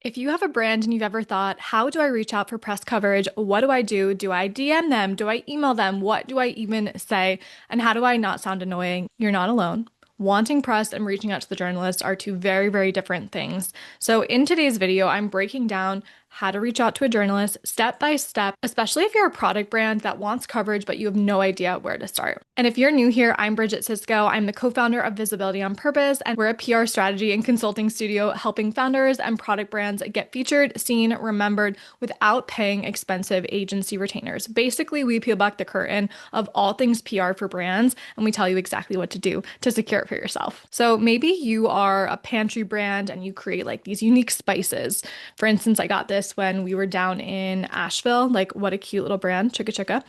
If you have a brand and you've ever thought, how do I reach out for press coverage? What do I do? Do I DM them? Do I email them? What do I even say? And how do I not sound annoying? You're not alone. Wanting press and reaching out to the journalist are two very, very different things. So, in today's video, I'm breaking down how to reach out to a journalist step by step, especially if you're a product brand that wants coverage, but you have no idea where to start. And if you're new here, I'm Bridget Cisco. I'm the co-founder of Visibility on Purpose, and we're a PR strategy and consulting studio helping founders and product brands get featured, seen, remembered without paying expensive agency retainers. Basically, we peel back the curtain of all things PR for brands, and we tell you exactly what to do to secure it for yourself. So maybe you are a pantry brand and you create like these unique spices. For instance, I got this when we were down in Asheville. Like, what a cute little brand, Chicka Chicka.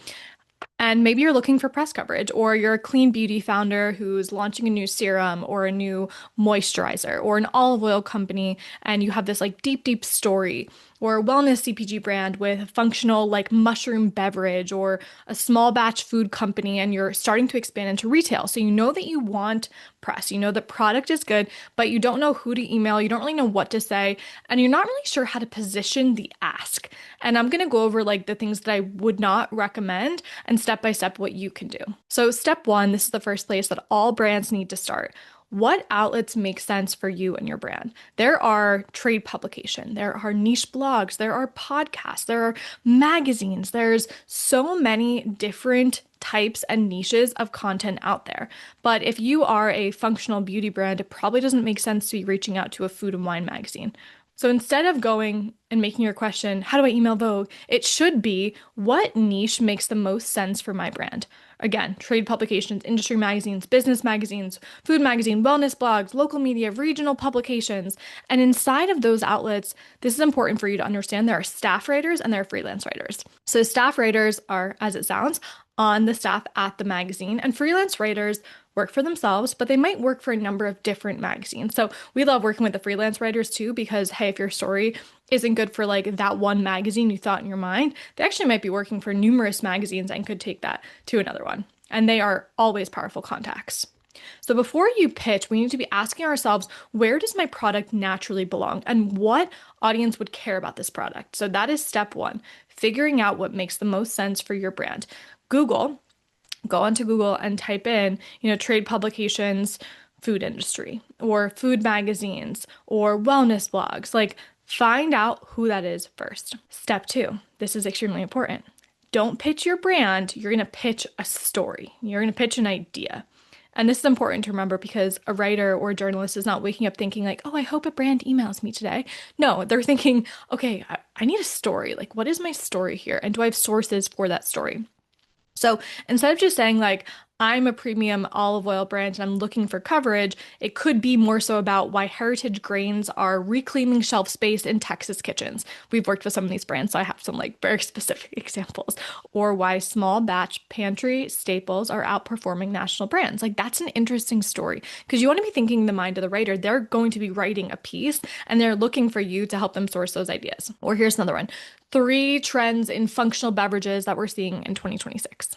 And maybe you're looking for press coverage, or you're a clean beauty founder who's launching a new serum or a new moisturizer, or an olive oil company, and you have this like deep, deep story, or a wellness CPG brand with a functional like mushroom beverage, or a small batch food company, and you're starting to expand into retail. So you know that you want press, you know the product is good, but you don't know who to email, you don't really know what to say, and you're not really sure how to position the ask. And I'm gonna go over like the things that I would not recommend and step by step what you can do. So, step one, this is the first place that all brands need to start. What outlets make sense for you and your brand? There are trade publication, there are niche blogs, there are podcasts, there are magazines. There's so many different types and niches of content out there. But if you are a functional beauty brand, it probably doesn't make sense to be reaching out to a food and wine magazine. So instead of going and making your question, how do I email Vogue? It should be, what niche makes the most sense for my brand? Again, trade publications, industry magazines, business magazines, food magazine, wellness blogs, local media, regional publications. And inside of those outlets, this is important for you to understand, there are staff writers and there are freelance writers. So staff writers are, as it sounds, on the staff at the magazine, and freelance writers work for themselves, but they might work for a number of different magazines. So we love working with the freelance writers too, because hey, if your story isn't good for like that one magazine you thought in your mind, they actually might be working for numerous magazines and could take that to another one. And they are always powerful contacts. So before you pitch, we need to be asking ourselves, where does my product naturally belong and what audience would care about this product? So that is step one, figuring out what makes the most sense for your brand. Go onto Google and type in, trade publications, food industry, or food magazines, or wellness blogs. Like, find out who that is first. Step two, this is extremely important. Don't pitch your brand. You're going to pitch a story. You're going to pitch an idea. And this is important to remember because a writer or a journalist is not waking up thinking like, oh, I hope a brand emails me today. No, they're thinking, okay, I need a story. Like, what is my story here? And do I have sources for that story? So instead of just saying like, I'm a premium olive oil brand and I'm looking for coverage, it could be more so about why heritage grains are reclaiming shelf space in Texas kitchens. We've worked with some of these brands, so I have some like very specific examples. Or why small batch pantry staples are outperforming national brands. Like, that's an interesting story because you want to be thinking in the mind of the writer. They're going to be writing a piece and they're looking for you to help them source those ideas. Or here's another one. 3 trends in functional beverages that we're seeing in 2026.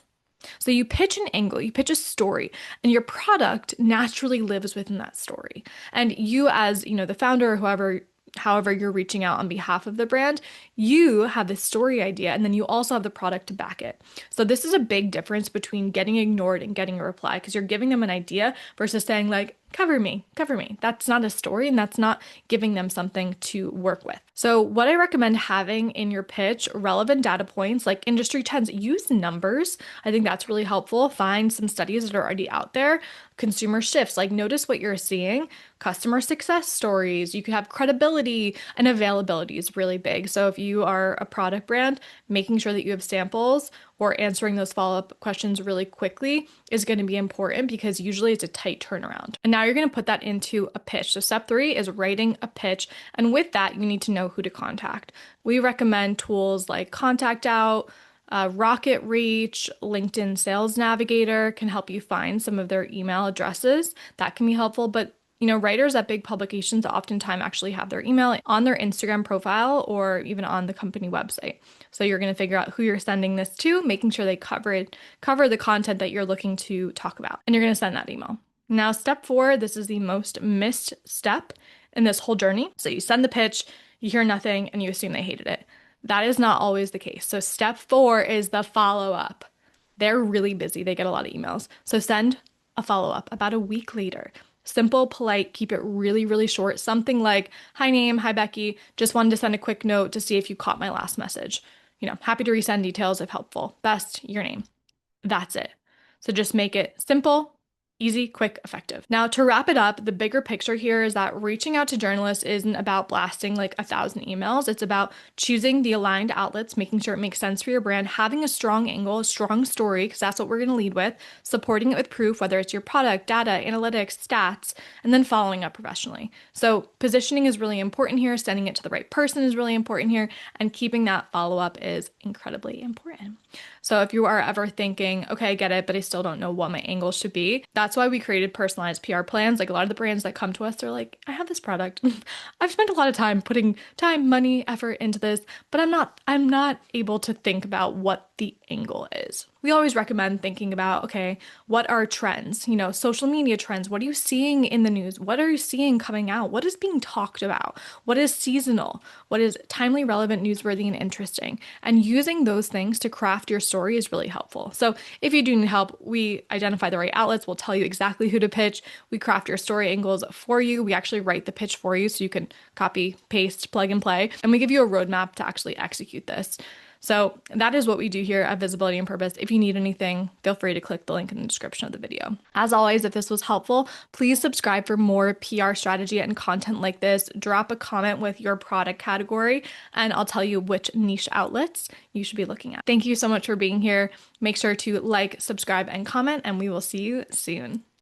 So you pitch an angle, you pitch a story, and your product naturally lives within that story. And you as, the founder or however you're reaching out on behalf of the brand, you have this story idea and then you also have the product to back it. So this is a big difference between getting ignored and getting a reply because you're giving them an idea versus saying like, cover me, cover me. That's not a story and that's not giving them something to work with. So what I recommend having in your pitch, relevant data points like industry trends, use numbers. I think that's really helpful. Find some studies that are already out there, consumer shifts, like notice what you're seeing, customer success stories. You could have credibility and availability is really big. So if you are a product brand, making sure that you have samples or answering those follow-up questions really quickly is going to be important because usually it's a tight turnaround. And now you're going to put that into a pitch. So step 3 is writing a pitch. And with that, you need to know who to contact. We recommend tools like Contact Out, Rocket Reach, LinkedIn Sales Navigator can help you find some of their email addresses. That can be helpful, but writers at big publications oftentimes actually have their email on their Instagram profile or even on the company website. So you're going to figure out who you're sending this to, making sure they cover the content that you're looking to talk about, and you're going to send that email. Now, step 4, this is the most missed step in this whole journey. So you send the pitch, you hear nothing and you assume they hated it. That is not always the case. So step 4 is the follow-up. They're really busy. They get a lot of emails. So send a follow-up about a week later. Simple, polite, keep it really, really short. Something like, hi name, hi Becky, just wanted to send a quick note to see if you caught my last message. Happy to resend details if helpful. Best, your name. That's it. So just make it simple, easy, quick, effective. Now, to wrap it up, the bigger picture here is that reaching out to journalists isn't about blasting like 1,000 emails. It's about choosing the aligned outlets, making sure it makes sense for your brand, having a strong angle, a strong story, because that's what we're going to lead with, supporting it with proof, whether it's your product, data, analytics, stats, and then following up professionally. So positioning is really important here. Sending it to the right person is really important here. And keeping that follow-up is incredibly important. So if you are ever thinking, okay, I get it, but I still don't know what my angle should be, that's why we created personalized PR plans. Like a lot of the brands that come to us, they're like, I have this product. I've spent a lot of time putting time, money, effort into this, but I'm not able to think about what the angle is. We always recommend thinking about, okay, what are trends? Social media trends. What are you seeing in the news? What are you seeing coming out? What is being talked about? What is seasonal? What is timely, relevant, newsworthy, and interesting? And using those things to craft your story is really helpful. So if you do need help, we identify the right outlets. We'll tell you exactly who to pitch. We craft your story angles for you. We actually write the pitch for you so you can copy, paste, plug and play. And we give you a roadmap to actually execute this. So that is what we do here at Visibility and Purpose. If you need anything, feel free to click the link in the description of the video. As always, if this was helpful, please subscribe for more PR strategy and content like this. Drop a comment with your product category, and I'll tell you which niche outlets you should be looking at. Thank you so much for being here. Make sure to like, subscribe, and comment, and we will see you soon.